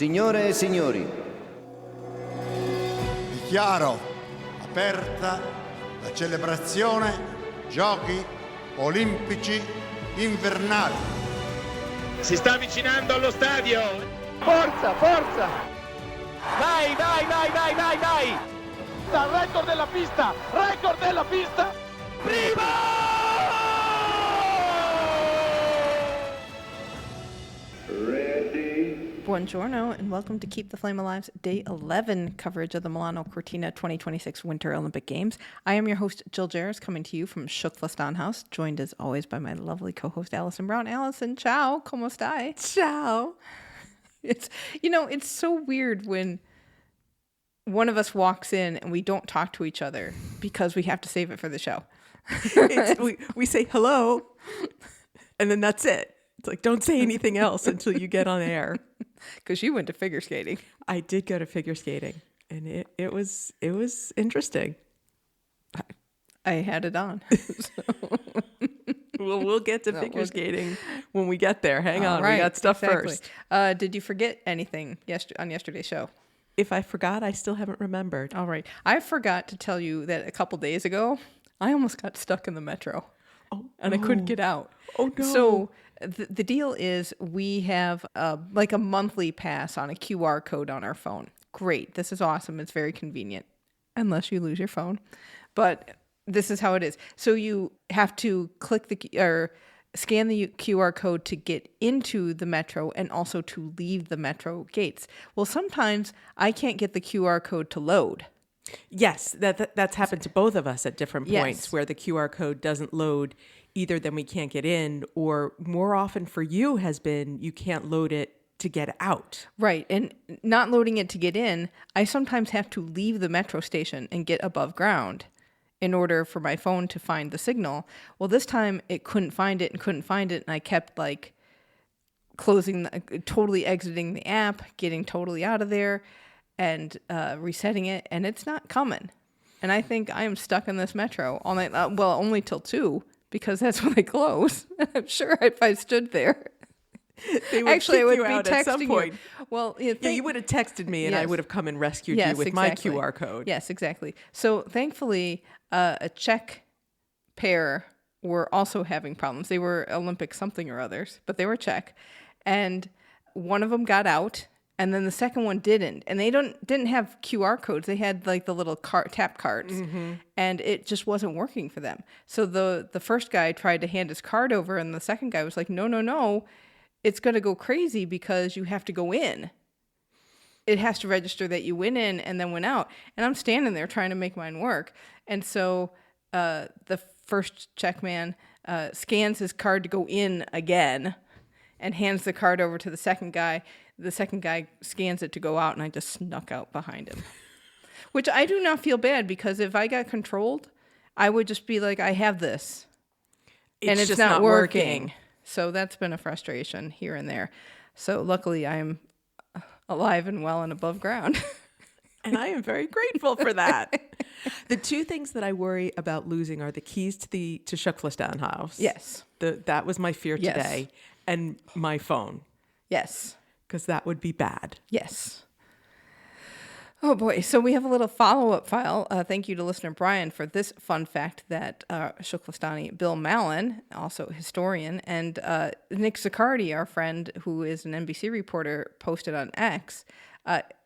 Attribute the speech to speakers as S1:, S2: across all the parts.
S1: Signore e signori,
S2: dichiaro aperta la celebrazione Giochi Olimpici Invernali.
S3: Si sta avvicinando allo stadio.
S4: Forza, forza! Dai, dai, dai, dai, dai, dai! Dal record della pista! Record della pista! Prima!
S5: Buongiorno and welcome to Keep the Flame Alive's Day 11 coverage of the Milano Cortina 2026 Winter Olympic Games. I am your host, Jill Jaracz, coming to you from Schuckflastan House, joined as always by my lovely co-host, Alison Brown. Alison, ciao, como stai?
S6: Ciao.
S5: It's so weird when one of us walks in and we don't talk to each other because we have to save it for the show.
S6: We say hello, and then that's it. It's like, don't say anything else until you get on air.
S5: Because you went to figure skating.
S6: I did go to figure skating, and it was interesting.
S5: I had it on.
S6: Well, we'll get to figure skating when we get there. Hang on,
S5: right,
S6: we got stuff
S5: exactly.
S6: first.
S5: Did you forget anything on yesterday's show?
S6: If I forgot, I still haven't remembered.
S5: All right. I forgot to tell you that a couple days ago, I almost got stuck in the metro. And I couldn't get out.
S6: Oh, no.
S5: So the deal is we have like a monthly pass on a QR code on our phone. Great. This is awesome. It's very convenient. Unless you lose your phone. But this is how it is. So you have to scan the QR code to get into the metro and also to leave the metro gates. Well, sometimes I can't get the QR code to load.
S6: Yes, that's happened to both of us at different points.
S5: Yes.
S6: Where the QR code doesn't load. Either then we can't get in, or more often for you has been you can't load it to get out.
S5: Right. And not loading it to get in, I sometimes have to leave the metro station and get above ground in order for my phone to find the signal. Well, this time it couldn't find it, and I kept like totally exiting the app, getting totally out of there, and resetting it, and it's not coming. And I think I am stuck in this metro all night. Well, only till 2, because that's when they close. I'm sure if I stood there,
S6: they would
S5: actually, I would
S6: you
S5: be
S6: out
S5: texting
S6: at some point.
S5: you. Well,
S6: you would have texted me, and
S5: Yes.
S6: I would have come and rescued
S5: Yes,
S6: you with
S5: exactly.
S6: my QR code.
S5: Yes, exactly. So thankfully, a Czech pair were also having problems. They were Olympic something or others, but they were Czech, and one of them got out. And then the second one didn't. And they didn't have QR codes. They had like the little tap cards. Mm-hmm. And it just wasn't working for them. So the first guy tried to hand his card over, and the second guy was like, no. It's going to go crazy because you have to go in. It has to register that you went in and then went out. And I'm standing there trying to make mine work. And so the first Czech man scans his card to go in again and hands the card over to the second guy. The second guy scans it to go out, and I just snuck out behind him. Which I do not feel bad, because if I got controlled, I would just be like, I have this. And it's
S6: just
S5: not working. So that's been a frustration here and there. So luckily I'm alive and well and above ground.
S6: And I am very grateful for that. The two things that I worry about losing are the keys to Schuckflastan House.
S5: Yes.
S6: That was my fear
S5: Yes.
S6: today. And my phone.
S5: Yes.
S6: Because that would be bad.
S5: Yes. Oh boy. So we have a little follow-up file. Thank you to listener Brian for this fun fact that Schuckflastani Bill Mallon, also a historian, and Nick Zaccardi, our friend who is an NBC reporter, posted on X.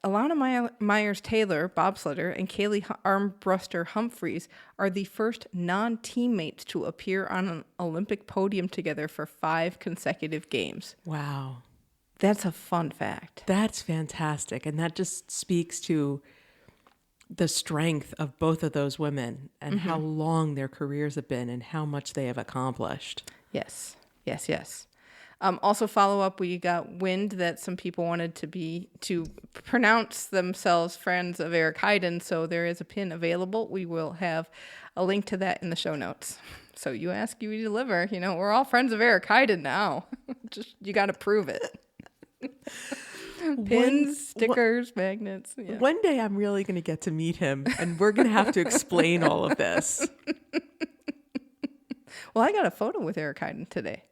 S5: Alana Myers-Taylor, bobsledder, and Kaylee Armbruster Humphreys are the first non-teammates to appear on an Olympic podium together for 5 consecutive games.
S6: Wow.
S5: That's a fun fact.
S6: That's fantastic. And that just speaks to the strength of both of those women and how long their careers have been and how much they have accomplished.
S5: Yes. Also follow up, we got wind that some people wanted to pronounce themselves friends of Eric Heiden, so there is a pin available. We will have a link to that in the show notes. So you ask, you deliver. We're all friends of Eric Heiden now. Just you got to prove it. Pins, stickers, magnets. Yeah.
S6: One day I'm really going to get to meet him, and we're going to have to explain all of this.
S5: Well, I got a photo with Eric Heiden today.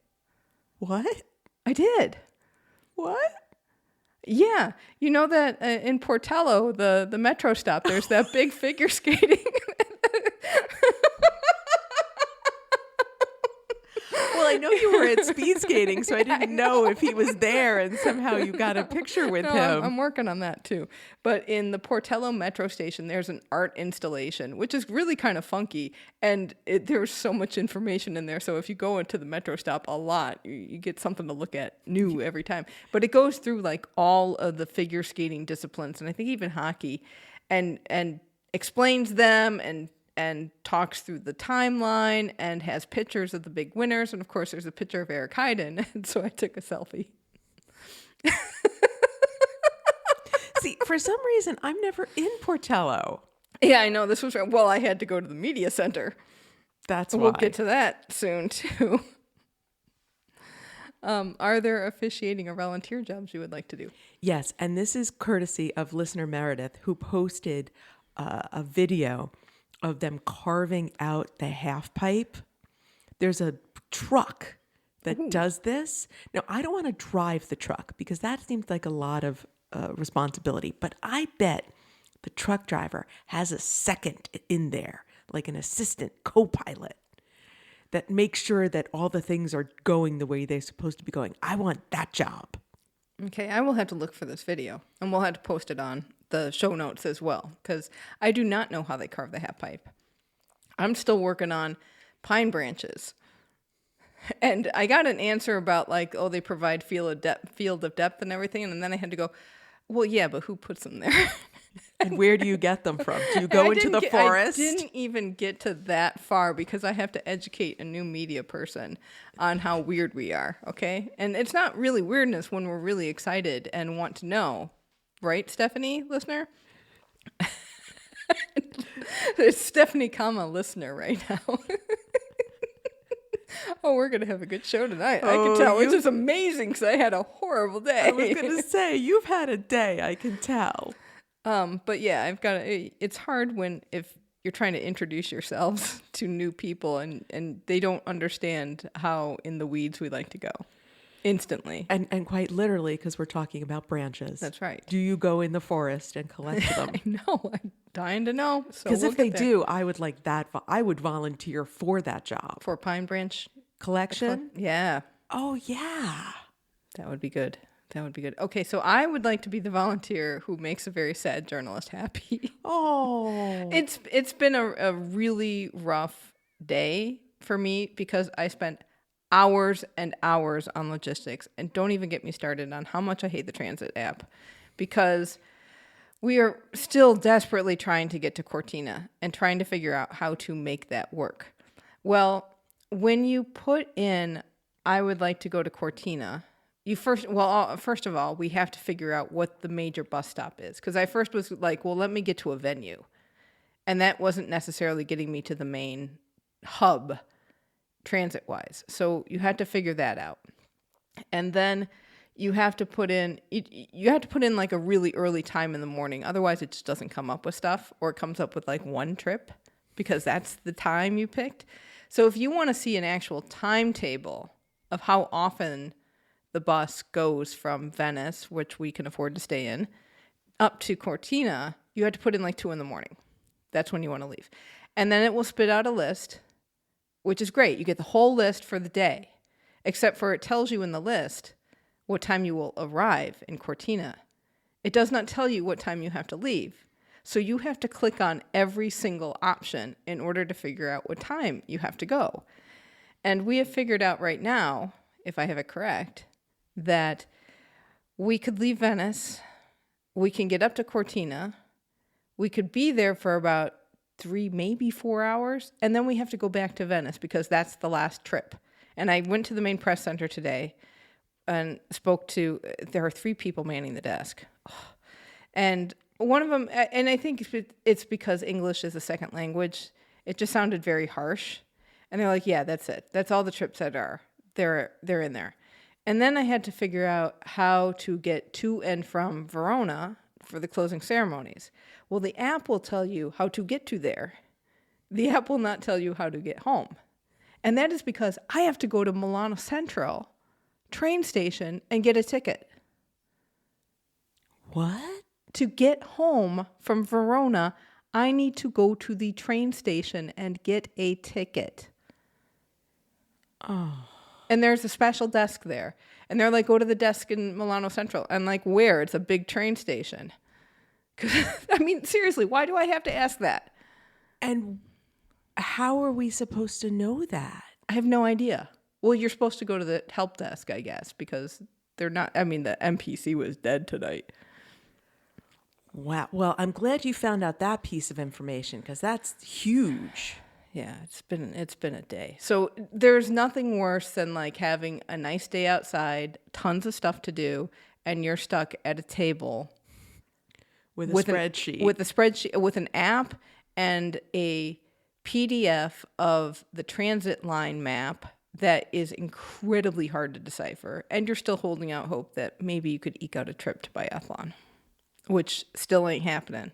S6: What?
S5: I did.
S6: What?
S5: Yeah, you know that in Portello, the metro stop, there's that big figure skating.
S6: Well, I know you were at speed skating, so I didn't know if he was there and somehow you got a picture with him.
S5: I'm working on that too. But in the Portello metro station, there's an art installation, which is really kind of funky. And there's so much information in there. So if you go into the metro stop a lot, you get something to look at new every time. But it goes through like all of the figure skating disciplines, and I think even hockey, and explains them and talks through the timeline and has pictures of the big winners. And of course, there's a picture of Eric Heiden. And so I took a selfie.
S6: See, for some reason, I'm never in Portello.
S5: Yeah, I know. This was, well, I had to go to the media center.
S6: That's why.
S5: We'll get to that soon, too. Are there officiating or volunteer jobs you would like to do?
S6: Yes, and this is courtesy of listener Meredith, who posted a video of them carving out the half pipe. There's a truck that does this. Now, I don't want to drive the truck because that seems like a lot of responsibility, but I bet the truck driver has a second in there, like an assistant co-pilot that makes sure that all the things are going the way they're supposed to be going. I want that job.
S5: Okay, I will have to look for this video, and we'll have to post it on the show notes as well, because I do not know how they carve the half pipe. I'm still working on pine branches. And I got an answer about like, oh, they provide field of depth and everything. And then I had to go, well, yeah, but who puts them there?
S6: And where do you get them from? Do you go into the forest?
S5: I didn't even get to that far because I have to educate a new media person on how weird we are, okay? And it's not really weirdness when we're really excited and want to know. Right, Stephanie, listener? There's Stephanie, listener right now. Oh, we're going to have a good show tonight. I can tell. Which is amazing because I had a horrible day.
S6: I was going to say, you've had a day, I can tell.
S5: But yeah, it's hard if you're trying to introduce yourselves to new people and they don't understand how in the weeds we like to go. Instantly.
S6: And quite literally, because we're talking about branches.
S5: That's right.
S6: Do you go in the forest and collect them?
S5: I know. I'm dying to know.
S6: Because if they do, I would like that. I would volunteer for that job.
S5: For pine branch
S6: collection?
S5: Yeah.
S6: Oh, yeah.
S5: That would be good. That would be good. Okay, so I would like to be the volunteer who makes a very sad journalist happy.
S6: Oh.
S5: It's been a really rough day for me because I spent hours and hours on logistics, and don't even get me started on how much I hate the transit app, because we are still desperately trying to get to Cortina and trying to figure out how to make that work. Well, when you put in, I would like to go to Cortina, first of all, we have to figure out what the major bus stop is, because I first was like, well, let me get to a venue, and that wasn't necessarily getting me to the main hub transit-wise. So you had to figure that out. And then you have to put in like a really early time in the morning. Otherwise, it just doesn't come up with stuff, or it comes up with like one trip because that's the time you picked. So if you want to see an actual timetable of how often the bus goes from Venice, which we can afford to stay in, up to Cortina, you have to put in like 2 a.m. That's when you want to leave. And then it will spit out a list, which is great. You get the whole list for the day, except for it tells you in the list what time you will arrive in Cortina. It does not tell you what time you have to leave. So you have to click on every single option in order to figure out what time you have to go. And we have figured out right now, if I have it correct, that we could leave Venice, we can get up to Cortina, we could be there for about 3, maybe 4 hours, and then we have to go back to Venice because that's the last trip. And I went to the main press center today and there are 3 people manning the desk. And one of them, and I think it's because English is a second language, it just sounded very harsh. And they're like, yeah, that's it. That's all the trips that are. They're in there. And then I had to figure out how to get to and from Verona for the closing ceremonies. Well, the app will tell you how to get to there. The app will not tell you how to get home. And that is because I have to go to Milano Central train station and get a ticket.
S6: What?
S5: To get home from Verona, I need to go to the train station and get a ticket.
S6: Oh.
S5: And there's a special desk there. And they're like, go to the desk in Milano Central. And like, where? It's a big train station. 'Cause, I mean, seriously, why do I have to ask that?
S6: And how are we supposed to know that?
S5: I have no idea. Well, you're supposed to go to the help desk, I guess, because they're not, I mean, the NPC was dead tonight.
S6: Wow. Well, I'm glad you found out that piece of information because that's huge.
S5: Yeah, it's been a day. So there's nothing worse than like having a nice day outside, tons of stuff to do, and you're stuck at a table
S6: With a spreadsheet.
S5: with a spreadsheet, with an app and a PDF of the transit line map that is incredibly hard to decipher. And you're still holding out hope that maybe you could eke out a trip to Biathlon, which still ain't happening.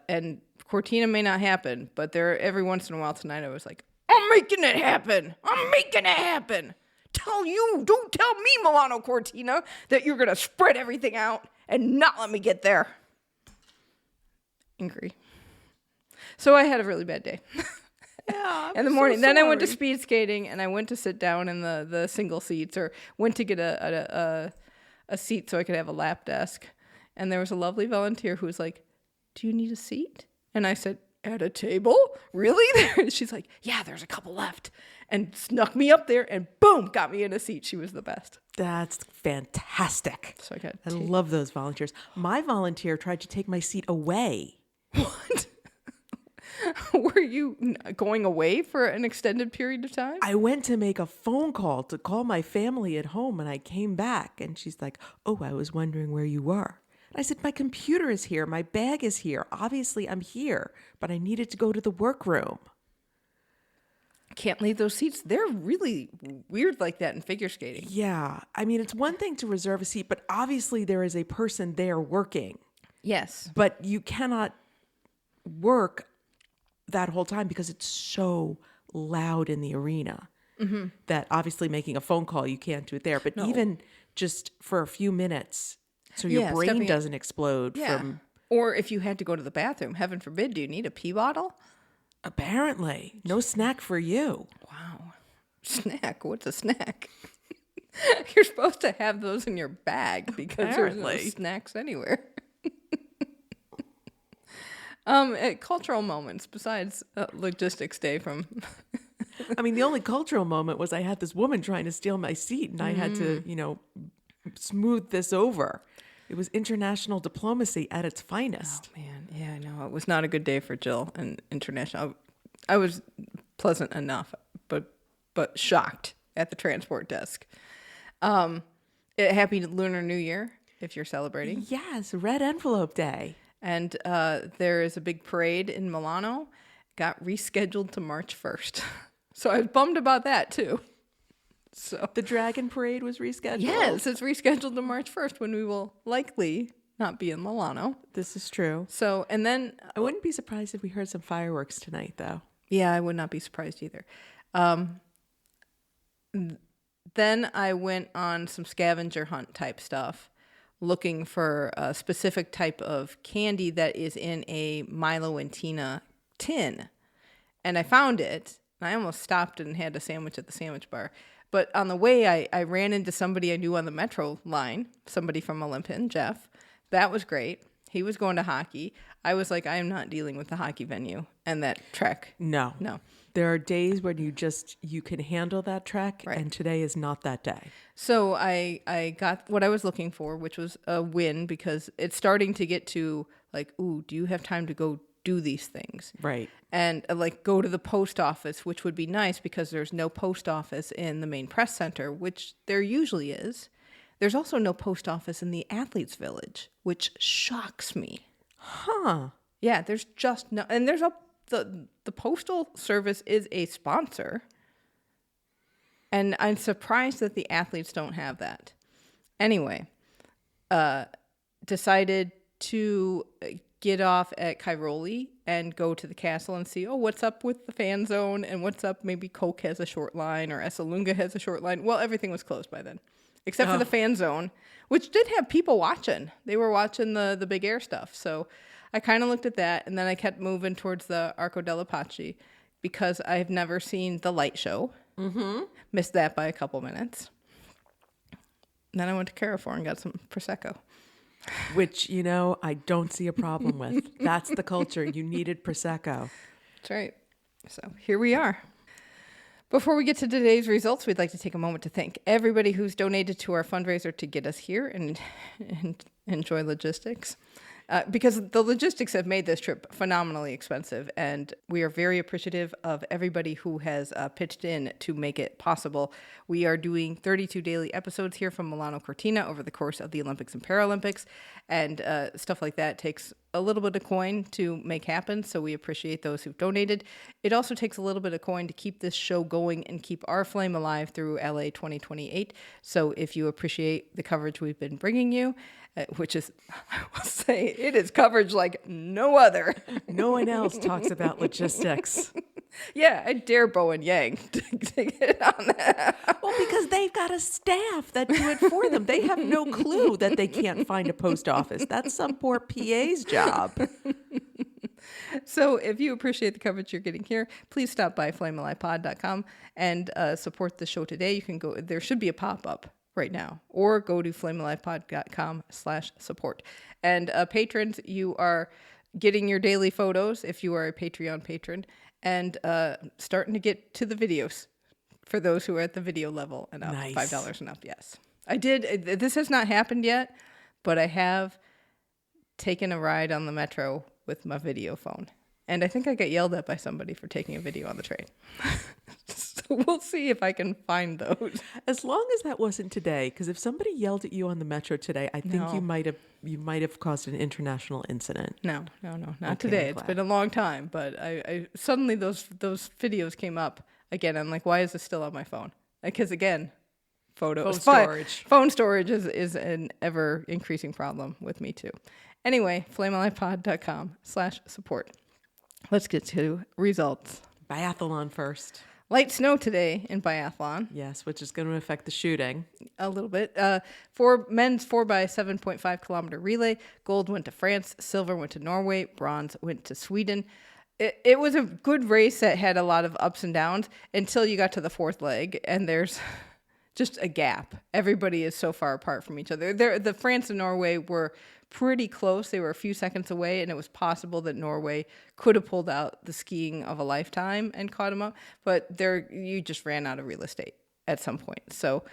S5: And Cortina may not happen, but there every once in a while tonight I was like, I'm making it happen. I'm making it happen. Don't tell me, Milano Cortina, that you're going to spread everything out and not let me get there. Angry. So I had a really bad day.
S6: Yeah.
S5: In the morning. Then I went to speed skating and I went to sit down in the single seats or went to get a seat so I could have a lap desk. And there was a lovely volunteer who was like, do you need a seat? And I said, at a table? Really? She's like, yeah, there's a couple left. And snuck me up there and boom, got me in a seat. She was the best.
S6: That's fantastic.
S5: So
S6: I love those volunteers. My volunteer tried to take my seat away.
S5: What? Were you going away for an extended period of time?
S6: I went to make a phone call to call my family at home and I came back and she's like, oh, I was wondering where you were. I said, my computer is here. My bag is here. Obviously, I'm here, but I needed to go to the workroom.
S5: Can't leave those seats. They're really weird like that in figure skating.
S6: Yeah. I mean, it's one thing to reserve a seat, but obviously there is a person there working.
S5: Yes.
S6: But you cannot work that whole time because it's so loud in the arena that obviously making a phone call, you can't do it there. But even just for a few minutes, so your brain doesn't explode from...
S5: Or if you had to go to the bathroom, heaven forbid, do you need a pee bottle?
S6: Apparently. No snack for you.
S5: Wow. Snack? What's a snack? You're supposed to have those in your bag because there's no snacks anywhere. Cultural moments besides logistics day from...
S6: I mean, the only cultural moment was I had this woman trying to steal my seat and I had to, smooth this over. It was international diplomacy at its finest.
S5: Oh, man. Yeah, I know. It was not a good day for Jill and international. I was pleasant enough, but shocked at the transport desk. Happy Lunar New Year, if you're celebrating.
S6: Yes, Red Envelope Day.
S5: And there is a big parade in Milano. Got rescheduled to March 1st. So I was bummed about that, too. So
S6: the Dragon Parade was rescheduled?
S5: Yes, it's rescheduled to March 1st when we will likely not be in Milano.
S6: This is true.
S5: So, and then...
S6: I wouldn't be surprised if we heard some fireworks tonight, though.
S5: Yeah, I would not be surprised either. Then I went on some scavenger hunt type stuff, looking for a specific type of candy that is in a Milo and Tina tin. And I found it. I almost stopped and had a sandwich at the sandwich bar. But on the way, I ran into somebody I knew on the metro line, somebody from Olympian, Jeff. That was great. He was going to hockey. I was like, I am not dealing with the hockey venue and that trek.
S6: No. There are days when you can handle that trek,
S5: right.
S6: And today is not that day.
S5: So I got what I was looking for, which was a win, because it's starting to get to like, ooh, do you have time to go do these things?
S6: Right.
S5: And like go to the post office, which would be nice because there's no post office in the main press center, which there usually is. There's also no post office in the athletes village, which shocks me.
S6: Huh.
S5: Yeah, there's just no, and there's the postal service is a sponsor. And I'm surprised that the athletes don't have that. Anyway, decided to get off at Cairoli and go to the castle and see, what's up with the fan zone and what's up. Maybe Coke has a short line or Esselunga has a short line. Well, everything was closed by then. except for the fan zone, which did have people watching. They were watching the big air stuff. So I kind of looked at that, and then I kept moving towards the Arco della Pace because I've never seen the light show. Mm-hmm. Missed that by a couple minutes. Then I went to Carrefour and got some Prosecco.
S6: Which, I don't see a problem with. That's the culture. You needed Prosecco.
S5: That's right. So here we are. Before we get to today's results, we'd like to take a moment to thank everybody who's donated to our fundraiser to get us here and enjoy logistics. Because the logistics have made this trip phenomenally expensive, and we are very appreciative of everybody who has pitched in to make it possible. We are doing 32 daily episodes here from Milano Cortina over the course of the Olympics and Paralympics, and stuff like that takes a little bit of coin to make happen, so we appreciate those who've donated. It also takes a little bit of coin to keep this show going and keep our flame alive through LA 2028. So if you appreciate the coverage we've been bringing you, which is, I will say, it is coverage like no other.
S6: No one else talks about logistics.
S5: Yeah, I dare Bo and Yang to get on that.
S6: Well, because they've got a staff that do it for them. They have no clue that they can't find a post office. That's some poor PA's job.
S5: So if you appreciate the coverage you're getting here, please stop by flamealivepod.com and support the show today. You can go, there should be a pop-up right now, or go to flamealivepod.com/support. And patrons, you are getting your daily photos if you are a Patreon patron, and starting to get to the videos for those who are at the video level and up.
S6: Nice.
S5: $5 and up, yes. I did, this has not happened yet, but I have taken a ride on the metro with my video phone. And I think I got yelled at by somebody for taking a video on the train. So we'll see if I can find those.
S6: As long as that wasn't today, because if somebody yelled at you on the metro today, I think you might have caused an international incident.
S5: No, not today. It's been a long time, but I suddenly those videos came up again. I'm like, why is this still on my phone? Because again, phone storage is an ever increasing problem with me too. Anyway, flamealivepod.com/support. Let's get to results.
S6: Biathlon first.
S5: Light snow today in biathlon.
S6: Yes, which is going to affect the shooting.
S5: A little bit. For men's 4x7.5 kilometer relay, gold went to France, silver went to Norway, bronze went to Sweden. It was a good race that had a lot of ups and downs until you got to the fourth leg, and there's just a gap. Everybody is so far apart from each other. The France and Norway were pretty close. They were a few seconds away, and it was possible that Norway could have pulled out the skiing of a lifetime and caught them up. But you just ran out of real estate at some point. So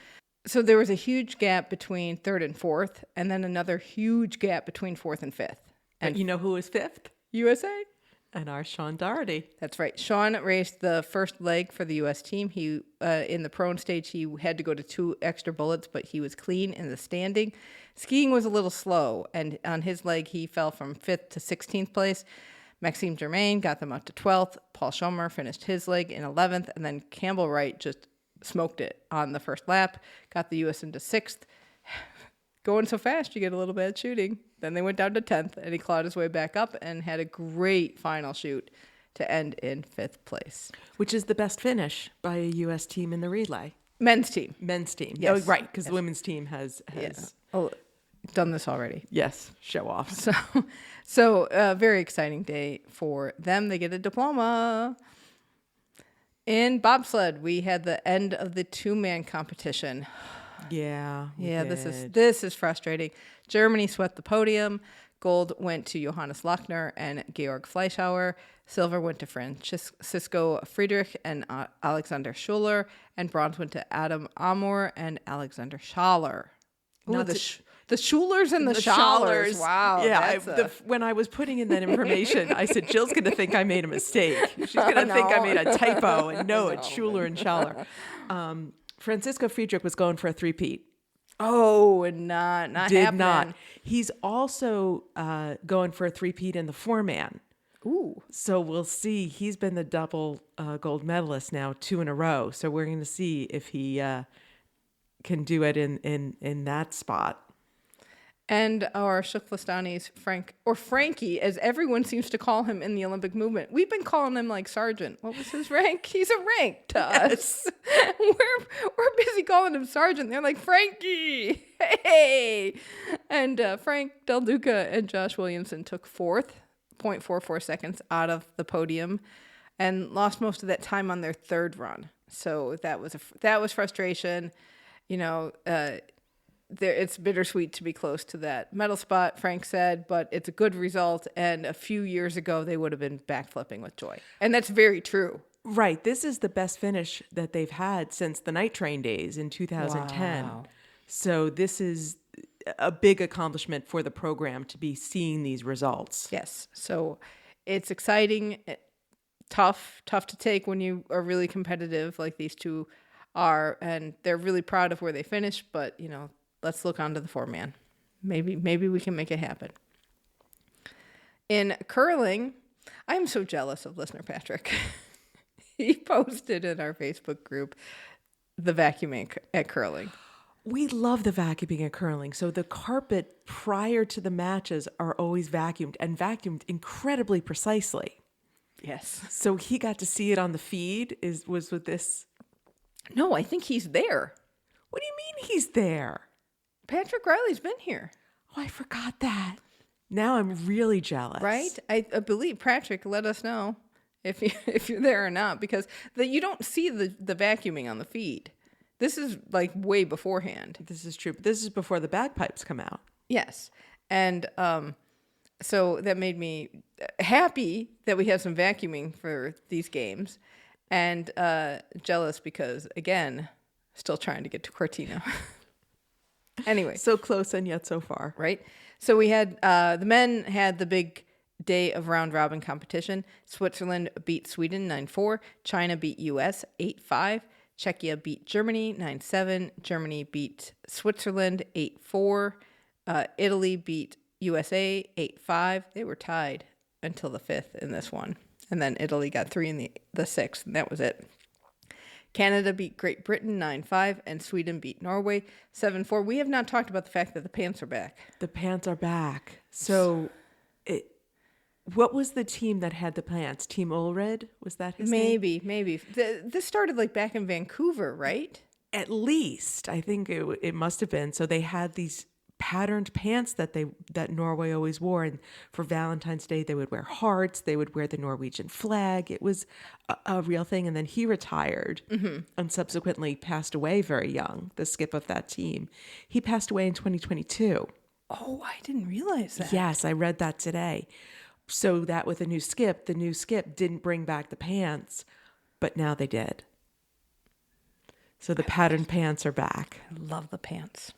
S5: there was a huge gap between third and fourth, and then another huge gap between fourth and fifth. And
S6: you know who was fifth?
S5: USA.
S6: And our Sean Doherty.
S5: That's right. Sean raced the first leg for the U.S. team. He in the prone stage, he had to go to 2 extra bullets, but he was clean in the standing. Skiing was a little slow, and on his leg, he fell from 5th to 16th place. Maxime Germain got them up to 12th. Paul Schomer finished his leg in 11th, and then Campbell Wright just smoked it on the first lap, got the U.S. into 6th. Going so fast, you get a little bad shooting. Then they went down to 10th, and he clawed his way back up and had a great final shoot to end in 5th place.
S6: Which is the best finish by a U.S. team in the relay.
S5: Men's team.
S6: Men's team.
S5: Yes.
S6: Oh, right, because the women's team has
S5: done this already.
S6: Yes, show off.
S5: So very exciting day for them. They get a diploma. In bobsled, we had the end of the 2-man competition.
S6: Yeah.
S5: This is frustrating. Germany swept the podium. Gold went to Johannes Lochner and Georg Fleischhauer. Silver went to Francisco Friedrich and Alexander Schuller. And bronze went to Adam Amor and Alexander Schaller. Ooh, the Schulers and the Schallers. Wow.
S6: Yeah. When I was putting in that information, I said, Jill's going to think I made a mistake. She's going to think I made a typo. And no, it's Schuller and Schaller. Francisco Friedrich was going for a three-peat.
S5: Oh, and not
S6: Did
S5: happening.
S6: not. He's also going for a three-peat in the 4-man.
S5: Ooh.
S6: So we'll see. He's been the double gold medalist now 2 in a row. So we're going to see if he can do it in that spot.
S5: And our Shuklistanis, Frank, or Frankie, as everyone seems to call him in the Olympic movement. We've been calling him like Sergeant. What was his rank? He's a rank to us. We're busy calling him Sergeant. They're like, Frankie, hey! And Frank Del Duca and Josh Williamson took fourth, 0.44 seconds out of the podium, and lost most of that time on their third run. So that was frustration. It's bittersweet to be close to that medal spot, Frank said, but it's a good result. And a few years ago, they would have been backflipping with joy. And that's very true.
S6: Right. This is the best finish that they've had since the night train days in 2010.
S5: Wow.
S6: So this is a big accomplishment for the program to be seeing these results.
S5: Yes. So it's exciting, tough to take when you are really competitive like these two are. And they're really proud of where they finished, but, let's look onto the 4-man. Maybe we can make it happen. In curling, I'm so jealous of listener Patrick. He posted in our Facebook group the vacuuming at curling.
S6: We love the vacuuming at curling. So the carpet prior to the matches are always vacuumed and vacuumed incredibly precisely.
S5: Yes.
S6: So he got to see it on the feed. Was with this?
S5: No, I think he's there.
S6: What do you mean he's there?
S5: Patrick Riley's been here.
S6: Oh, I forgot that. Now I'm really jealous.
S5: Right? I believe Patrick let us know if you're there or not, because you don't see the vacuuming on the feed. This is like way beforehand.
S6: This is true. But this is before the bagpipes come out.
S5: Yes. And so that made me happy that we have some vacuuming for these games, and jealous because, again, still trying to get to Cortina. Anyway.
S6: So close and yet so far.
S5: Right? So we had, the men had the big day of round robin competition. Switzerland beat Sweden 9-4. China beat US 8-5. Czechia beat Germany 9-7. Germany beat Switzerland 8-4. Italy beat USA 8-5. They were tied until the 5th in this one. And then Italy got 3 in the 6th, and that was it. Canada beat Great Britain 9-5, and Sweden beat Norway 7-4. We have not talked about the fact that the pants are back.
S6: The pants are back. So what was the team that had the pants? Team Ulred? Was that his name?
S5: Maybe. This started like back in Vancouver, right?
S6: At least. I think it must have been. So they had these patterned pants that Norway always wore, and for Valentine's Day they would wear hearts, they would wear the Norwegian flag. It was a real thing. And then he retired and subsequently passed away very young, the skip of that team. He passed away in 2022.
S5: Oh, I didn't realize that.
S6: Yes, I read that today. So that with the new skip didn't bring back the pants, but now they did. So the patterned pants are back.
S5: I love the pants.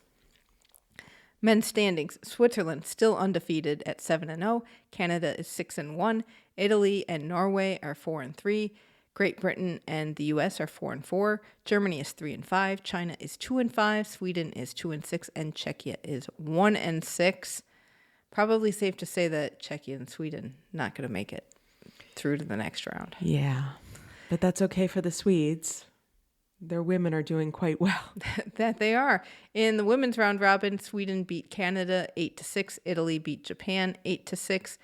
S5: Men's standings: Switzerland still undefeated at 7-0. Canada is 6-1. Italy and Norway are 4-3. Great Britain and the US are 4-4. Germany is 3-5. China is 2-5. Sweden is 2-6, and Czechia is 1-6. Probably safe to say that Czechia and Sweden not going to make it through to the next round.
S6: Yeah, but that's okay for the Swedes. Their women are doing quite well.
S5: That they are. In the women's round robin, Sweden beat Canada 8-6. Italy beat Japan 8-6.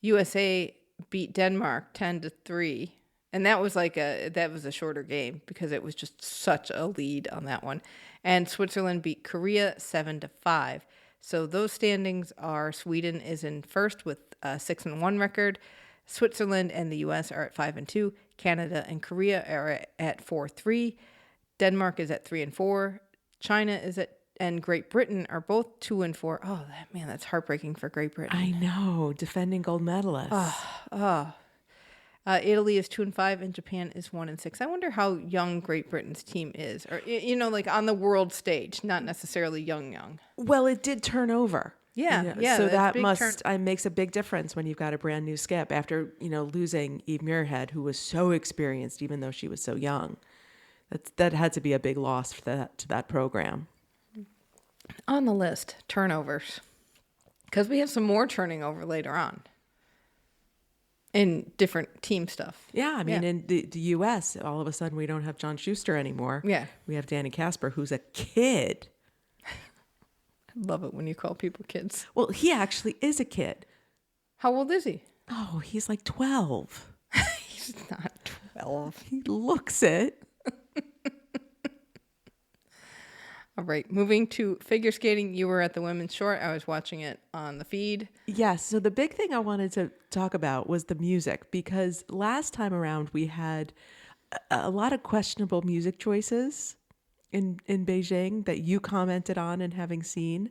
S5: USA beat Denmark 10-3. And that was a shorter game because it was just such a lead on that one. And Switzerland beat Korea 7-5. So those standings are: Sweden is in first with a 6-1 record. Switzerland and the US are at 5-2. Canada and Korea are at 4-3. Denmark is at 3-4. China is and Great Britain are both 2-4. Oh, that's heartbreaking for Great Britain.
S6: I know, defending gold medalists.
S5: Italy is 2-5, and Japan is 1-6. I wonder how young Great Britain's team is, or like on the world stage, not necessarily young.
S6: Well, it did turn over.
S5: Yeah.
S6: So that makes a big difference when you've got a brand new skip after losing Eve Muirhead, who was so experienced, even though she was so young. That had to be a big loss to that program.
S5: On the list, turnovers, because we have some more turning over later on in different team stuff.
S6: Yeah, I mean, in the U.S., all of a sudden we don't have John Schuster anymore.
S5: Yeah.
S6: We have Danny Casper, who's a kid.
S5: Love it when you call people kids.
S6: Well, he actually is a kid.
S5: How old is he?
S6: Oh, he's like 12.
S5: He's not 12.
S6: He looks it.
S5: All right, moving to figure skating. You were at the women's short. I was watching it on the feed.
S6: Yes. So the big thing I wanted to talk about was the music, because last time around we had a lot of questionable music choices in Beijing that you commented on and having seen.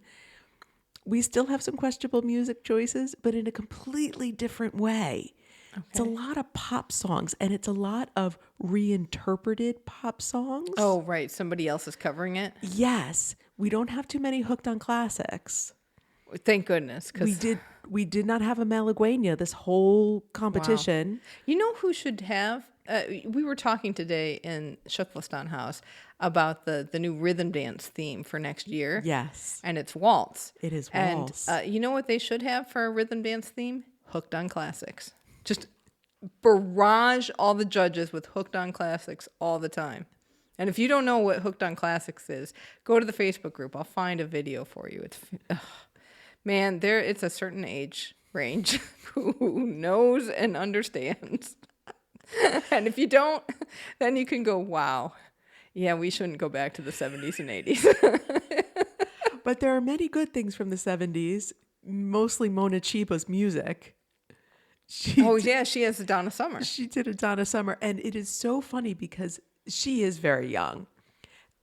S6: We still have some questionable music choices, but in a completely different way. Okay. It's a lot of pop songs, and it's a lot of reinterpreted pop songs.
S5: Oh, right. Somebody else is covering it?
S6: Yes. We don't have too many hooked on classics.
S5: Thank goodness.
S6: We did not have a Malagueña this whole competition.
S5: Wow. You know who should have? We were talking today in Shuklistan House about the new rhythm dance theme for next year.
S6: Yes.
S5: And it's waltz.
S6: It is waltz.
S5: And you know what they should have for a rhythm dance theme? Hooked on classics. Just barrage all the judges with hooked on classics all the time. And if you don't know what hooked on classics is, go to the Facebook group. I'll find a video for you. Man, it's a certain age range who knows and understands. And if you don't, then you can go, wow, yeah, we shouldn't go back to the 70s and 80s.
S6: But there are many good things from the 70s, mostly Mona Chiba's music.
S5: She has a Donna Summer.
S6: She did a Donna Summer, and it is so funny because she is very young.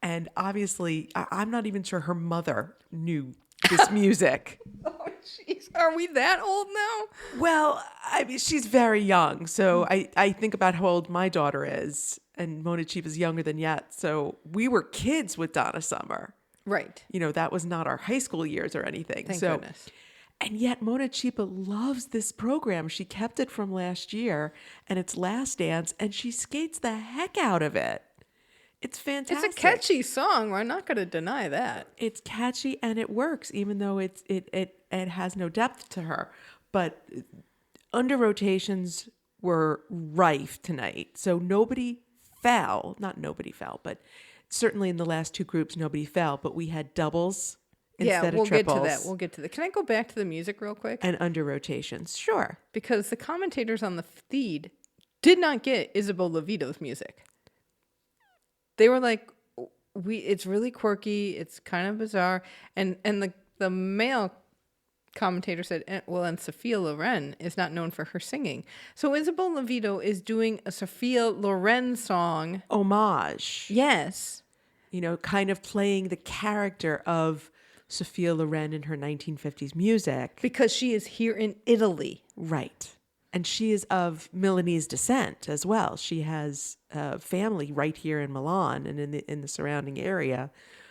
S6: And obviously, I'm not even sure her mother knew this music.
S5: Oh, jeez. Are we that old now?
S6: Well, I mean, she's very young. So I think about how old my daughter is, and Mona Chiba's younger than yet. So we were kids with Donna Summer.
S5: Right.
S6: You know, that was not our high school years or anything.
S5: Thank goodness.
S6: And yet Mona Chiba loves this program. She kept it from last year, and it's Last Dance, and she skates the heck out of it. It's fantastic.
S5: It's a catchy song. We're not going to deny that.
S6: It's catchy, and it works, even though it has no depth to her. But under rotations were rife tonight. So nobody fell. Not nobody fell, but certainly in the last two groups, nobody fell. But we had doubles instead of triples.
S5: We'll get to that. Can I go back to the music real quick?
S6: And under rotations. Sure.
S5: Because the commentators on the feed did not get Isabel Levito's music. They were like, it's really quirky, it's kind of bizarre. And the male commentator said, well, and Sophia Loren is not known for her singing. So Isabel Levito is doing a Sophia Loren song.
S6: Homage.
S5: Yes.
S6: You know, kind of playing the character of Sophia Loren in her 1950s music.
S5: Because she is here in Italy.
S6: Right. And she is of Milanese descent as well. She has family right here in Milan and in the surrounding area.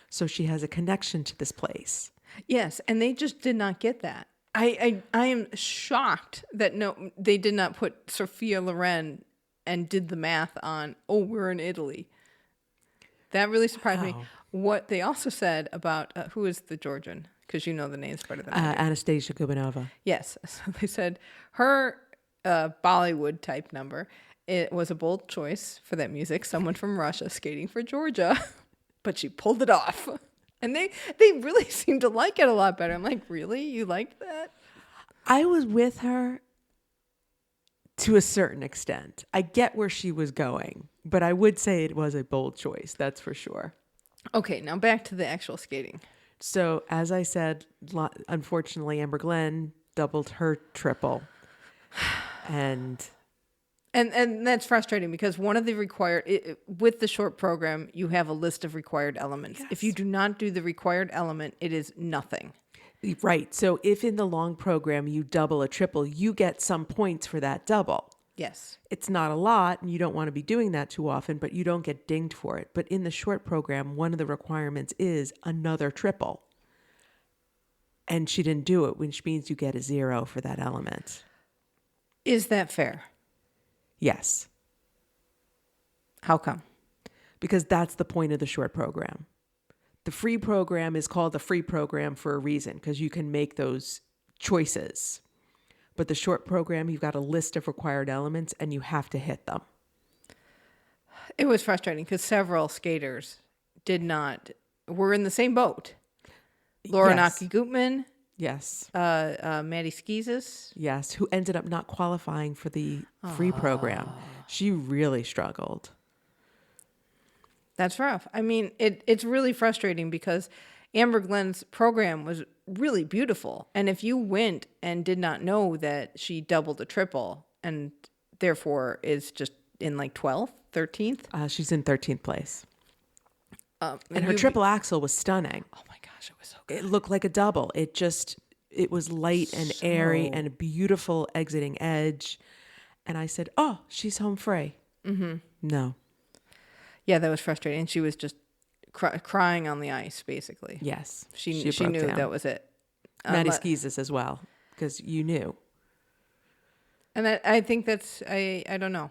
S6: So she has a connection to this place.
S5: Yes, and they just did not get that. I am shocked that they did not put Sophia Loren and did the math on, we're in Italy. That really surprised me. What they also said about, who is the Georgian? Because you know the names better than I do.
S6: Anastasia Gubanova.
S5: Yes. So they said her Bollywood type number, it was a bold choice for that music. Someone from Russia skating for Georgia, but she pulled it off. And they really seemed to like it a lot better. I'm like, really? You liked that?
S6: I was with her to a certain extent. I get where she was going, but I would say it was a bold choice. That's for sure.
S5: Okay, now back to the actual skating.
S6: So, as I said, unfortunately, Amber Glenn doubled her triple. And
S5: that's frustrating because one of the required, with the short program, you have a list of required elements. Yes. If you do not do the required element, it is nothing.
S6: Right. So if in the long program you double a triple, you get some points for that double.
S5: Yes.
S6: It's not a lot, and you don't want to be doing that too often, but you don't get dinged for it. But in the short program, one of the requirements is another triple. And she didn't do it, which means you get a 0 for that element.
S5: Is that fair?
S6: Yes.
S5: How come?
S6: Because that's the point of the short program. The free program is called the free program for a reason, because you can make those choices. But the short program, you've got a list of required elements and you have to hit them.
S5: It was frustrating because several skaters were in the same boat. Laura
S6: Yes.
S5: Naki-Gutman,
S6: Yes.
S5: Maddie Skeesis.
S6: Yes. Who ended up not qualifying for the free program. She really struggled.
S5: That's rough. I mean, it's really frustrating because Amber Glenn's program was really beautiful. And if you went and did not know that she doubled a triple and therefore is just in like 12th, 13th.
S6: She's in 13th place. And her
S5: you'd
S6: triple axel was stunning.
S5: Oh my gosh, it was so good.
S6: It looked like a double. It was light and airy and a beautiful exiting edge. And I said, oh, she's home free. Mm-hmm. No.
S5: Yeah, that was frustrating. She was just crying on the ice, basically.
S6: Yes.
S5: She
S6: broke
S5: knew
S6: down.
S5: that was it.
S6: Maddie Skeesis as well, because you knew.
S5: And I think that's, I don't know.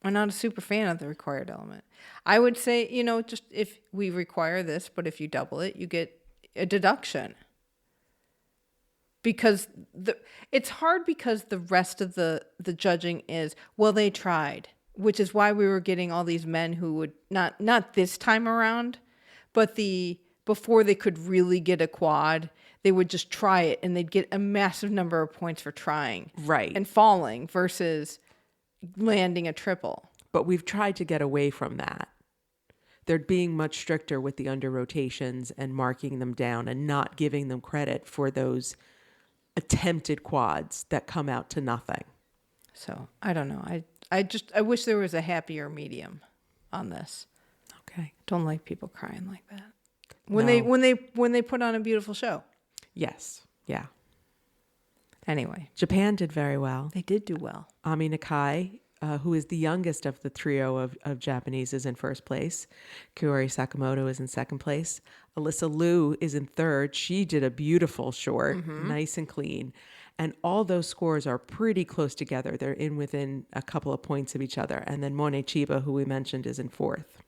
S5: I'm not a super fan of the required element. I would say, just if we require this, but if you double it, you get a deduction. Because it's hard because the rest of the judging is, well, they tried, which is why we were getting all these men who would not this time around, but before they could really get a quad, they would just try it and they'd get a massive number of points for trying.
S6: Right.
S5: And falling versus landing a triple.
S6: But we've tried to get away from that. They're being much stricter with the under rotations and marking them down and not giving them credit for those attempted quads that come out to nothing.
S5: So I don't know. I wish there was a happier medium on this.
S6: Okay.
S5: Don't like people crying like that.
S6: No.
S5: When they put on a beautiful show.
S6: Yes. Yeah.
S5: Anyway,
S6: Japan did very well.
S5: they did do well.
S6: Ami Nakai, who is the youngest of the trio of Japanese, is in first place. Kaori Sakamoto is in second place. Alyssa Liu is in third. She did a beautiful short, nice and clean. And all those scores are pretty close together. They're within a couple of points of each other. And then Monet Chiba, who we mentioned, is in fourth.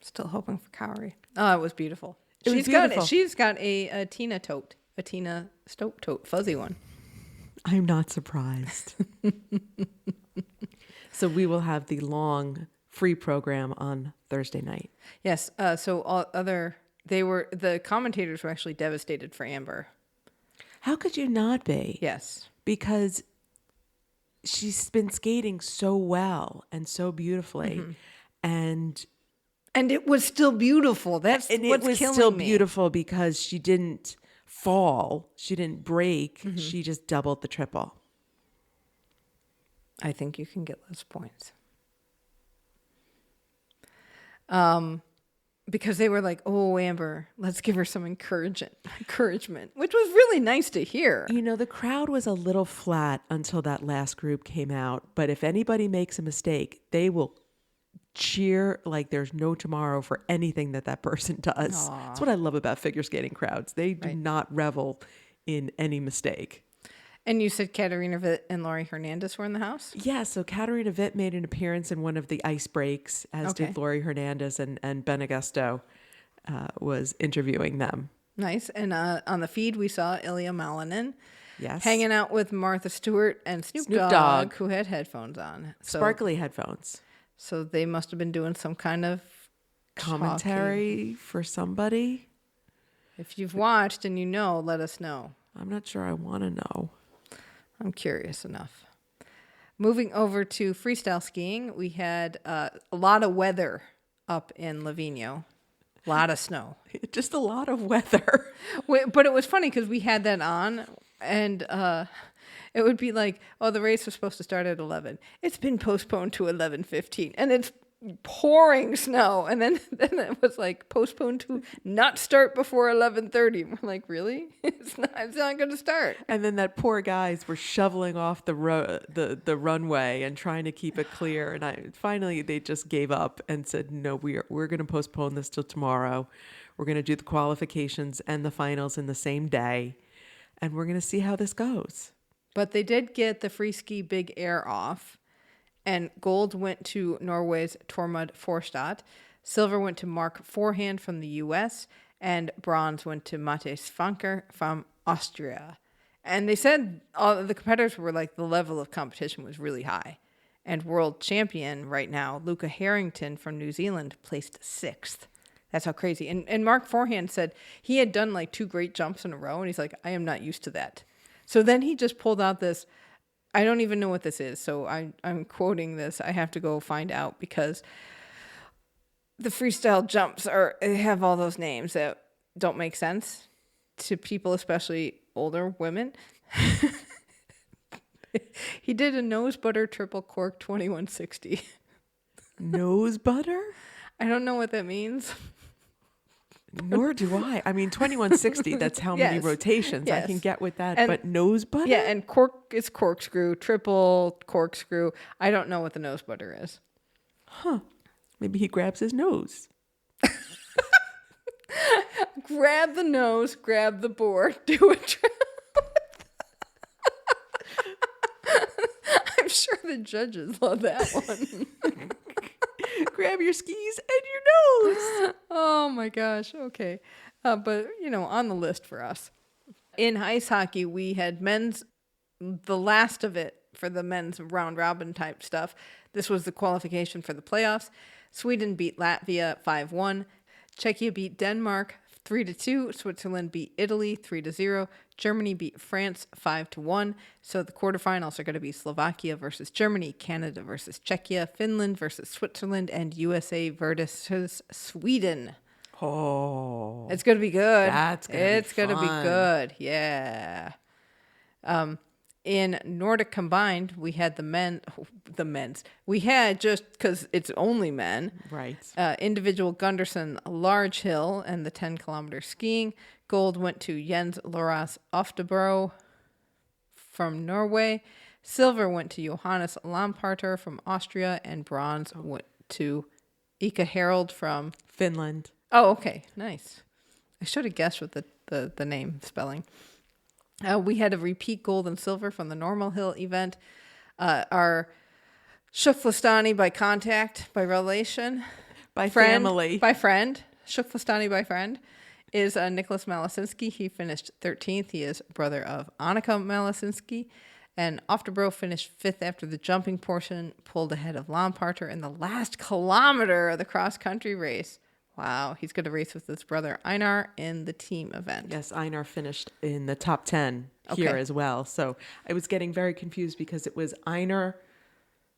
S5: Still hoping for Kaori. Oh, it was beautiful.
S6: It was beautiful.
S5: She's got a Tina tote, a Tina Stoke tote, fuzzy one.
S6: I'm not surprised. So we will have the long free program on Thursday night.
S5: Yes. So the commentators were actually devastated for Amber.
S6: How could you not be?
S5: Yes.
S6: Because she's been skating so well and so beautifully. And
S5: it was still beautiful. That's
S6: and
S5: what's
S6: it was
S5: killing
S6: still
S5: me.
S6: beautiful because she didn't fall. She didn't break. She just doubled the triple.
S5: I think you can get less points. Because they were like, oh, Amber, let's give her some encouragement, which was really nice to hear.
S6: The crowd was a little flat until that last group came out. But if anybody makes a mistake, they will cheer like there's no tomorrow for anything that person does. That's what I love about figure skating crowds. They do not revel in any mistake.
S5: And you said Katarina Witt and Laurie Hernandez were in the house?
S6: Yeah, so Katarina Witt made an appearance in one of the ice breaks, as did Laurie Hernandez, and Ben Augusto was interviewing them.
S5: Nice. And on the feed, we saw Ilya Malinin
S6: hanging
S5: out with Martha Stewart and Snoop Dogg, who had headphones on. So,
S6: sparkly headphones.
S5: So they must have been doing some kind of
S6: commentary for somebody.
S5: If you've watched and let us know.
S6: I'm not sure I want to know.
S5: I'm curious enough. Moving over to freestyle skiing, we had a lot of weather up in Livigno. A lot of snow.
S6: Just a lot of weather.
S5: But it was funny because we had that on and it would be like, oh, the race was supposed to start at 11. It's been postponed to 11:15 and it's pouring snow. And then it was like postponed to not start before 11:30. We're like, really? It's not going to start.
S6: And then that poor guys were shoveling off the runway and trying to keep it clear. And finally they just gave up and said, no, we're going to postpone this till tomorrow. We're going to do the qualifications and the finals in the same day. And we're going to see how this goes.
S5: But they did get the free ski big air off. And gold went to Norway's Tormod Forstad. Silver went to Mark Forehand from the U.S. And bronze went to Mate Svanker from Austria. And they said all the competitors were like, the level of competition was really high. And world champion right now, Luca Harrington from New Zealand, placed 6th. That's how crazy. And Mark forehand said he had done like 2 great jumps in a row, and he's like, I am not used to that. So then he just pulled out this, I don't even know what this is, so I'm quoting this. I have to go find out because the freestyle jumps have all those names that don't make sense to people, especially older women. He did a nose butter triple cork 2160.
S6: Nose butter?
S5: I don't know what that means.
S6: Nor do I. I mean, 2160, that's how many
S5: Yes.
S6: rotations. I
S5: Yes.
S6: can get with that.
S5: And-
S6: but nose butter?
S5: Yeah, and cork is corkscrew, triple corkscrew. I don't know what the nose butter is.
S6: Maybe he grabs his nose.
S5: Grab the nose, grab the board, do a I'm sure the judges love that one.
S6: Grab your skis and your nose.
S5: Oh my gosh. Okay. But, on the list for us. In ice hockey, we had the last of it for the men's round robin type stuff. This was the qualification for the playoffs. Sweden beat Latvia 5-1. Czechia beat Denmark 3-2. Switzerland beat Italy 3-0. Germany beat France 5-1. So the quarterfinals are going to be Slovakia versus Germany, Canada versus Czechia, Finland versus Switzerland, and USA versus Sweden.
S6: Oh.
S5: It's going to be good.
S6: That's gonna be
S5: It's going to be
S6: fun.
S5: good. Yeah. In Nordic combined, we had the men's. We had, just because it's only men,
S6: Right.
S5: individual Gunderson large hill and the 10-kilometer skiing. Gold went to Jens Loras Oftebro from Norway. Silver went to Johannes Lamparter from Austria, and bronze went to Ika Harold from...
S6: Finland.
S5: Oh, okay. Nice. I should have guessed with the name spelling. We had a repeat gold and silver from the normal hill event. Our Shukflastani by contact, by relation,
S6: By
S5: friend,
S6: family.
S5: by friend, Shukflastani by friend, is Nicholas Malasinski. He finished 13th. He is brother of Annika Malasinski. And Oftebro finished 5th after the jumping portion, pulled ahead of Lamparter in the last kilometer of the cross-country race. Wow, he's going to race with his brother Einar in the team event.
S6: Yes, Einar finished in the top 10 here
S5: Okay.
S6: as well. So I was getting very confused because it was Einar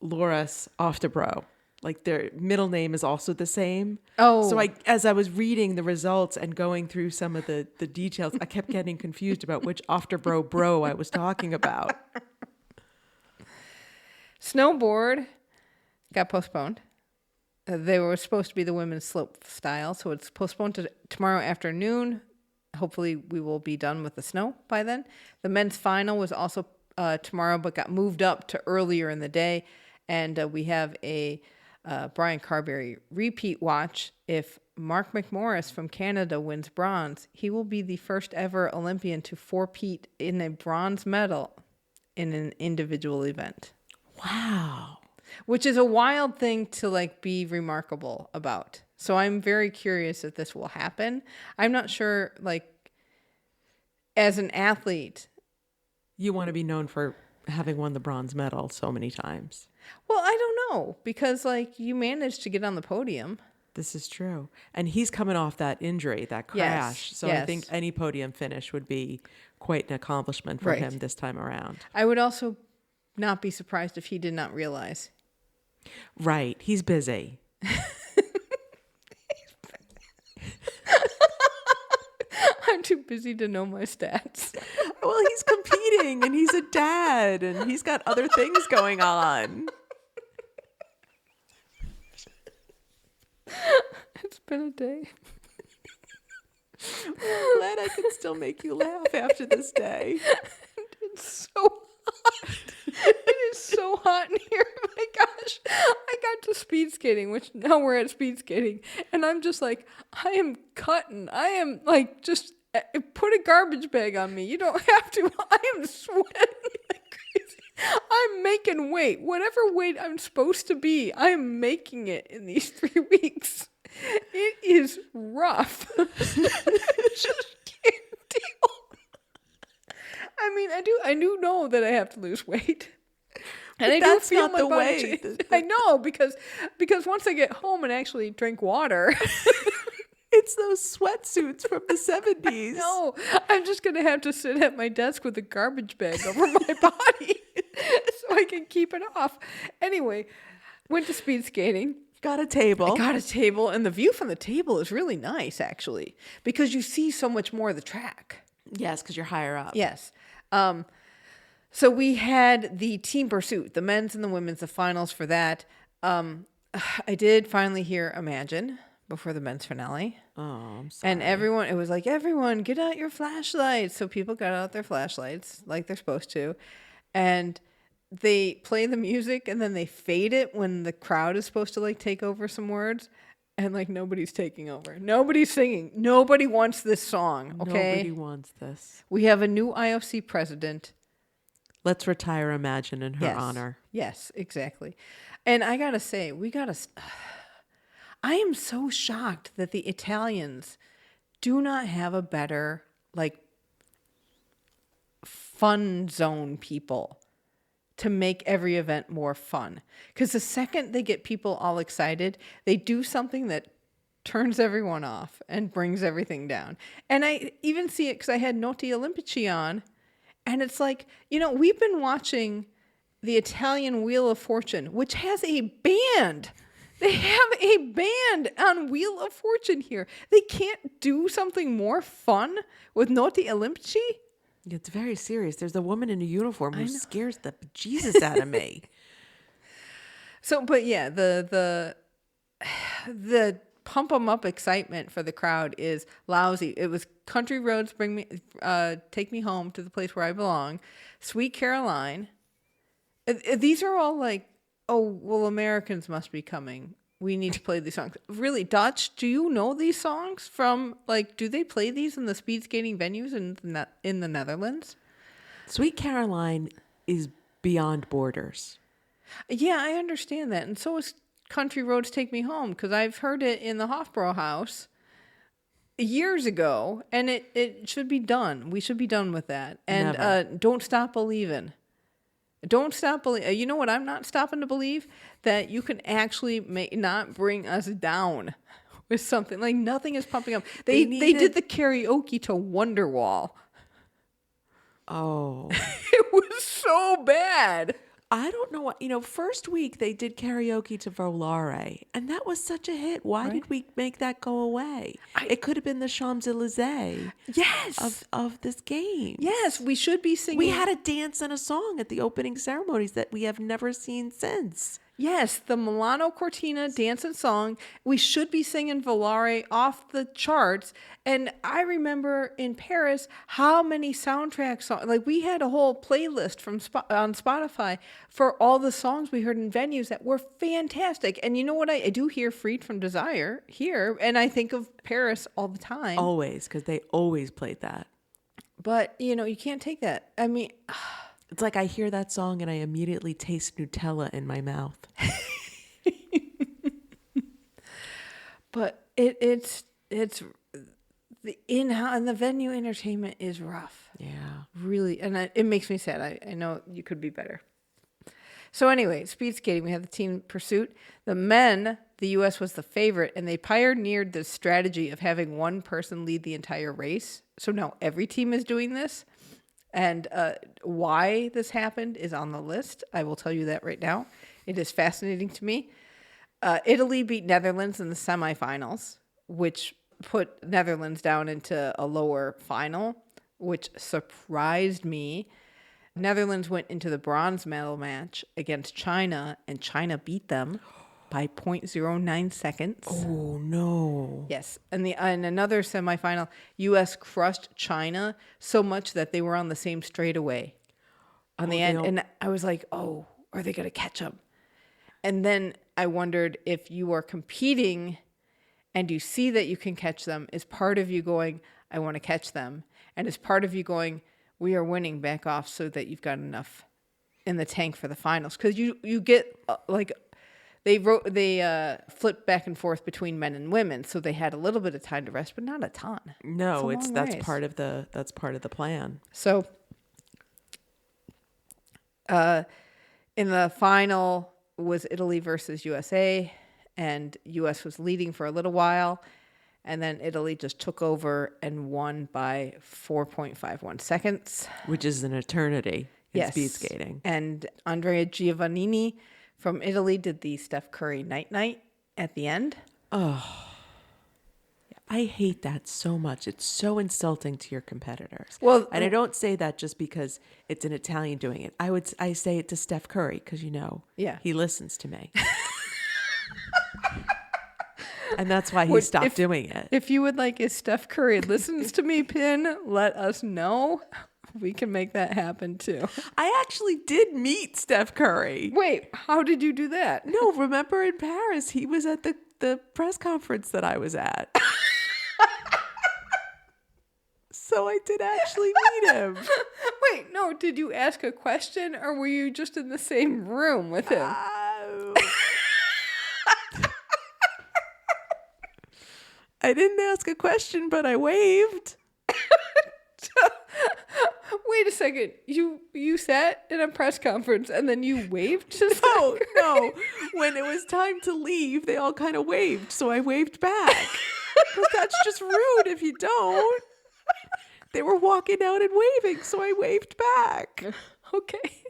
S6: Loras Oftebro. Like their middle name is also the same.
S5: Oh.
S6: So as I was reading the results and going through some of the details, I kept getting confused about which Oftebro bro I was talking about.
S5: Snowboard got postponed. They were supposed to be the women's slope style, so it's postponed to tomorrow afternoon. Hopefully we will be done with the snow by then. The men's final was also tomorrow, but got moved up to earlier in the day. And we have a Brian Carberry repeat watch. If Mark McMorris from Canada wins bronze, he will be the first ever Olympian to four-peat in a bronze medal in an individual event.
S6: Wow.
S5: Which is a wild thing to be remarkable about. So I'm very curious if this will happen. I'm not sure, as an athlete.
S6: You want to be known for having won the bronze medal so many times.
S5: Well, I don't know, because you managed to get on the podium.
S6: This is true. And he's coming off that injury, that crash.
S5: Yes,
S6: So
S5: yes.
S6: I think any podium finish would be quite an accomplishment for
S5: Right.
S6: him this time around.
S5: I would also not be surprised if he did not realize.
S6: Right. He's busy.
S5: I'm too busy to know my stats.
S6: Well, he's competing and he's a dad and he's got other things going on.
S5: It's been a day.
S6: I'm glad I can still make you laugh after this day.
S5: It's so hot. It is so hot in here. My gosh. I got to speed skating, which now we're at speed skating. And I'm just I am cutting. I am just put a garbage bag on me. You don't have to. I am sweating like crazy. I'm making weight. Whatever weight I'm supposed to be, I am making it in these 3 weeks. It is rough. I just can't deal. I mean, I do know that I have to lose weight. And I
S6: that's
S5: do feel
S6: not
S5: my
S6: the
S5: body
S6: way.
S5: change. I know, because once I get home and actually drink water,
S6: it's those sweatsuits from the 70s.
S5: No, I'm just going to have to sit at my desk with a garbage bag over my body so I can keep it off. Anyway, went to speed skating.
S6: Got a table.
S5: I got a table, and the view from the table is really nice, actually, because you see so much more of the track.
S6: Yes, because you're higher up.
S5: Yes. So we had the team pursuit, the men's and the women's, the finals for that. I did finally hear Imagine before the men's finale.
S6: Oh, I'm sorry.
S5: And everyone, it was like, everyone, get out your flashlights. So people got out their flashlights like they're supposed to. And they play the music and then they fade it when the crowd is supposed to like take over some words. And like nobody's taking over. Nobody's singing. Nobody wants this song. Okay.
S6: Nobody wants this.
S5: We have a new IOC president.
S6: Let's retire Imagine in her honor.
S5: Yes, exactly. And I got to say, I am so shocked that the Italians do not have a better, like, fun zone people to make every event more fun. Because the second they get people all excited, they do something that turns everyone off and brings everything down. And I even see it because I had Noti Olimpici on. And it's like, we've been watching the Italian Wheel of Fortune, which has a band. They have a band on Wheel of Fortune here. They can't do something more fun with Noti Olimpici?
S6: It's very serious. There's a woman in a uniform who scares the bejesus out of me.
S5: So, but yeah, the pump 'em up excitement for the crowd is lousy. It was Country Roads, Take Me Home to the Place Where I Belong, Sweet Caroline. These are all like, oh, well, Americans must be coming. We need to play these songs. Really, Dutch, do you know these songs from, like, do they play these in the speed skating venues in the Netherlands?
S6: Sweet Caroline is beyond borders.
S5: Yeah, I understand that. And so is Country Roads Take Me Home, because I've heard it in the Hofbräu House years ago, and it should be done. We should be done with that. And Don't Stop Believin'. Don't stop believing. You know what I'm not stopping to believe? That you can actually not bring us down with something. Like, nothing is pumping up. They did the karaoke to Wonderwall.
S6: Oh.
S5: It was so bad.
S6: I don't know what, first week they did karaoke to Volare, and that was such a hit. Why did we make that go away? It could have been the Champs-Élysées of this game.
S5: Yes, we should be singing.
S6: We had a dance and a song at the opening ceremonies that we have never seen since.
S5: Yes, the Milano Cortina dance and song. We should be singing Volare off the charts. And I remember in Paris how many soundtrack songs, like we had a whole playlist on Spotify for all the songs we heard in venues that were fantastic. And you know what? I do hear Freed from Desire here, and I think of Paris all the time.
S6: Always, because they always played that.
S5: But, you can't take that. I mean...
S6: It's like I hear that song and I immediately taste Nutella in my mouth.
S5: But it's the in-house and the venue entertainment is rough.
S6: Yeah,
S5: really, and it makes me sad. I know you could be better. So anyway, speed skating. We had the team pursuit. The men, the U.S. was the favorite, and they pioneered the strategy of having one person lead the entire race. So now every team is doing this. And why this happened is on the list. I will tell you that right now. It is fascinating to me. Italy beat Netherlands in the semifinals, which put Netherlands down into a lower final, which surprised me. Netherlands went into the bronze medal match against China, and China beat them by 0.09 seconds.
S6: Oh, no.
S5: Yes. And in another semifinal, U.S. crushed China so much that they were on the same straightaway on the end. And I was like, oh, are they going to catch them? And then I wondered if you are competing and you see that you can catch them, is part of you going, I want to catch them? And is part of you going, we are winning, back off so that you've got enough in the tank for the finals? Because you get They flipped back and forth between men and women, so they had a little bit of time to rest, but not a ton.
S6: No, that's part of the plan.
S5: So, in the final was Italy versus USA, and US was leading for a little while, And then Italy just took over and won by 4.51 seconds.
S6: Which is an eternity in
S5: Yes.
S6: speed skating.
S5: And Andrea Giovannini from Italy did the Steph Curry night-night at the end.
S6: I hate that so much. It's so insulting to your competitors.
S5: Well,
S6: and I don't say that just because it's an Italian doing it. I say it to Steph Curry because,
S5: Yeah.
S6: he listens to me. And that's why he stopped doing it.
S5: If you would like a Steph Curry listens to me pin, let us know. We can make that happen too.
S6: I actually did meet Steph Curry.
S5: Wait, how did you do that?
S6: No, remember in Paris, he was at the press conference that I was at. So I did actually meet him.
S5: Wait, no, did you ask a question or were you just in the same room with him?
S6: I didn't ask a question, but I waved.
S5: Wait a second. You sat in a press conference and then you waved to
S6: No. When it was time to leave, they all kind of waved, so I waved back. But that's just rude if you don't. They were walking out and waving, so I waved back.
S5: Okay.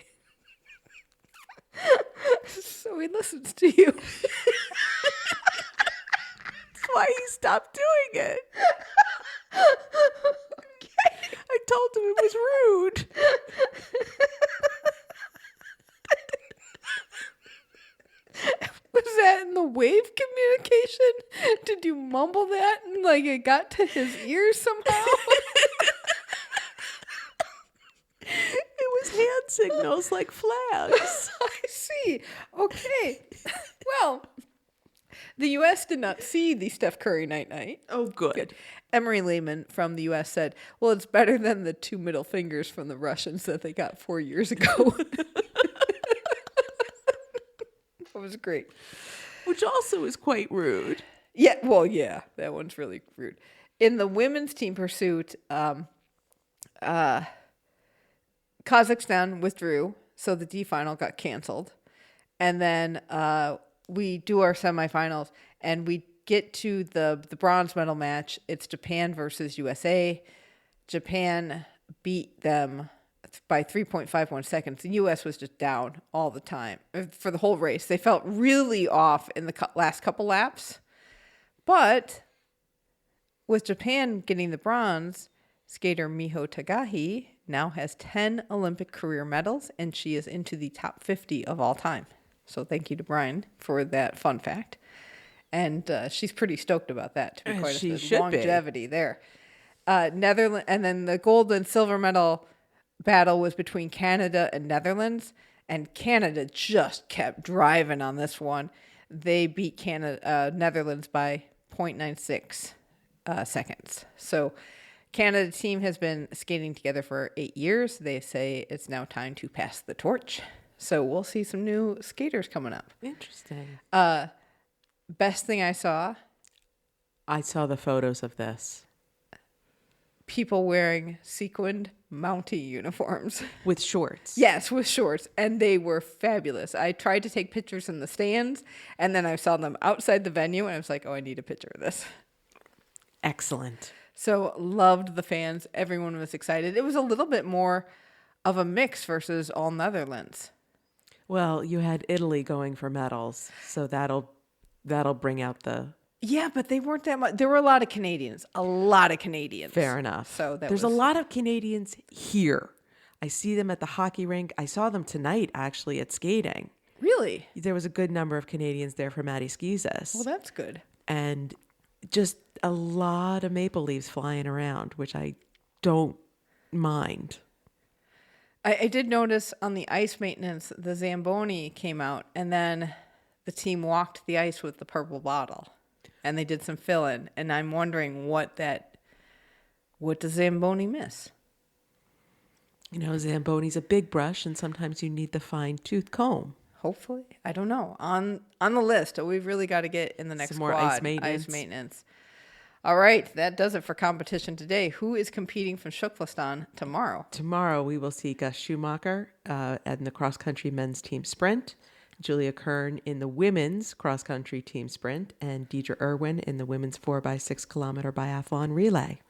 S5: So he listens to you.
S6: That's why he stopped doing it. Okay. I told him it was rude.
S5: Was that in the wave communication? Did you mumble that and like it got to his ears somehow?
S6: It was hand signals like flags.
S5: I see. Okay. Well, the U.S. did not see the Steph Curry night-night.
S6: Oh, good.
S5: Emery Lehman from the U.S. said, well, it's better than the 2 middle fingers from the Russians that they got 4 years ago. That was great.
S6: Which also is quite rude.
S5: Yeah, well, yeah, that one's really rude. In the women's team pursuit, Kazakhstan withdrew, so the D final got canceled. And then we do our semifinals, and we get to the bronze medal match. It's Japan versus USA. Japan beat them by 3.51 seconds. The U.S. was just down all the time for the whole race. They felt really off in the last couple laps. But with Japan getting the bronze, skater Miho Tagahi now has 10 Olympic career medals, and she is into the top 50 of all time. So thank you to Brian for that fun fact. And she's pretty stoked about that, to be quite honest. Longevity there. Netherlands, and then the gold and silver medal battle was between Canada and Netherlands, and Canada just kept driving on this one. They beat Netherlands by 0.96 seconds. So Canada team has been skating together for 8 years. They say it's now time to pass the torch. So we'll see some new skaters coming up.
S6: Interesting.
S5: Best thing I saw
S6: the photos of this.
S5: People wearing sequined Mountie uniforms.
S6: With shorts.
S5: Yes, with shorts. And they were fabulous. I tried to take pictures in the stands, and then I saw them outside the venue, and I was like, oh, I need a picture of this.
S6: Excellent.
S5: So loved the fans. Everyone was excited. It was a little bit more of a mix versus all Netherlands.
S6: Well, you had Italy going for medals, so that'll bring out the...
S5: Yeah, but they weren't that much. There were a lot of Canadians.
S6: Fair enough.
S5: So
S6: there's a lot of Canadians here. I see them at the hockey rink. I saw them tonight, actually, at skating.
S5: Really?
S6: There was a good number of Canadians there for Maddie Skizas.
S5: Well, that's good.
S6: And just a lot of maple leaves flying around, which I don't mind.
S5: I did notice on the ice maintenance, the Zamboni came out, and then the team walked the ice with the purple bottle, and they did some fill-in. And I'm wondering what does Zamboni miss?
S6: You know, Zamboni's a big brush, and sometimes you need the fine-tooth comb.
S5: Hopefully. I don't know. On the list, we've really got to get in the next
S6: Some more
S5: squad.
S6: ice maintenance.
S5: Ice maintenance. All right, that does it for competition today. Who is competing from Shuklastan tomorrow?
S6: Tomorrow we will see Gus Schumacher in the cross-country men's team sprint. Julia Kern in the women's cross-country team sprint, and Deidre Irwin in the women's 4x6 kilometer biathlon relay.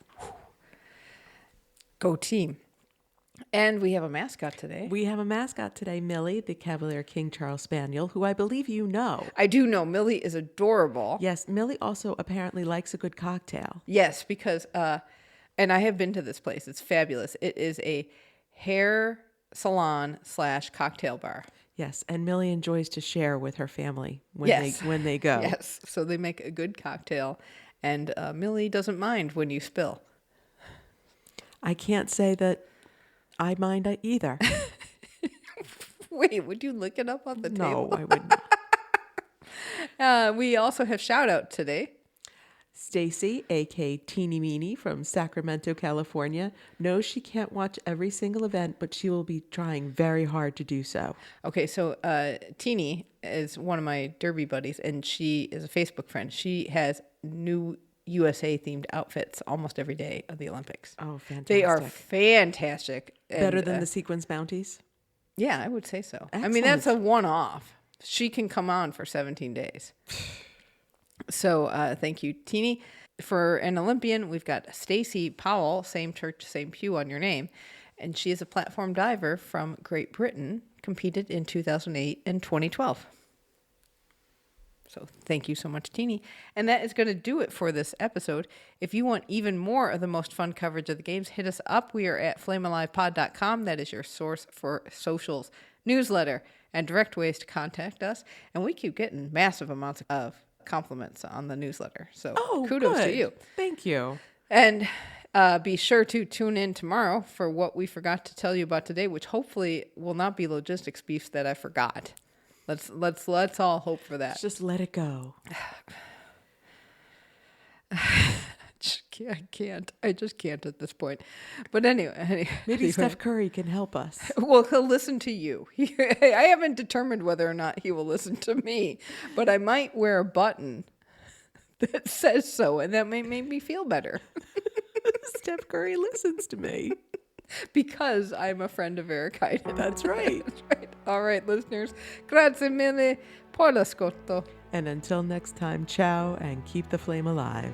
S5: Go team. And we have a mascot today.
S6: We have a mascot today, Millie, the Cavalier King Charles Spaniel, who I believe you know.
S5: I do know. Millie is adorable.
S6: Yes, Millie also apparently likes a good cocktail.
S5: Yes, because, and I have been to this place. It's fabulous. It is a hair salon / cocktail bar.
S6: Yes, and Millie enjoys to share with her family when they go.
S5: Yes, so they make a good cocktail, and Millie doesn't mind when you spill.
S6: I can't say that I mind either.
S5: Wait, would you look it up on the table?
S6: No, I wouldn't.
S5: We also have shout out today.
S6: Stacy, a.k.a. Teeny Meeny from Sacramento, California, knows she can't watch every single event, but she will be trying very hard to do so.
S5: Okay, so Teeny is one of my derby buddies, and she is a Facebook friend. She has new USA-themed outfits almost every day of the Olympics.
S6: Oh, fantastic.
S5: They are fantastic.
S6: Better than the sequence bounties?
S5: Yeah, I would say so.
S6: Excellent.
S5: I mean, that's a one-off. She can come on for 17 days. So thank you, Teeny. For an Olympian, we've got Stacy Powell, same church, same pew on your name. And she is a platform diver from Great Britain, competed in 2008 and 2012. So thank you so much, Teeny. And that is going to do it for this episode. If you want even more of the most fun coverage of the games, hit us up. We are at flamealivepod.com. That is your source for socials, newsletter, and direct ways to contact us. And we keep getting massive amounts of compliments on the newsletter. So kudos to you.
S6: Thank you.
S5: And be sure to tune in tomorrow for what we forgot to tell you about today, which hopefully will not be logistics beefs that I forgot. Let's all hope for that.
S6: Just let it go.
S5: I can't. I just can't at this point. But anyway.
S6: Maybe Steph Curry can help us.
S5: Well, he'll listen to you. I haven't determined whether or not he will listen to me, but I might wear a button that says so, and that may make me feel better.
S6: Steph Curry listens to me.
S5: Because I'm a friend of Eric Heiden.
S6: That's right.
S5: That's right. All right, listeners. Grazie mille per l'ascolto.
S6: And until next time, ciao and keep the flame alive.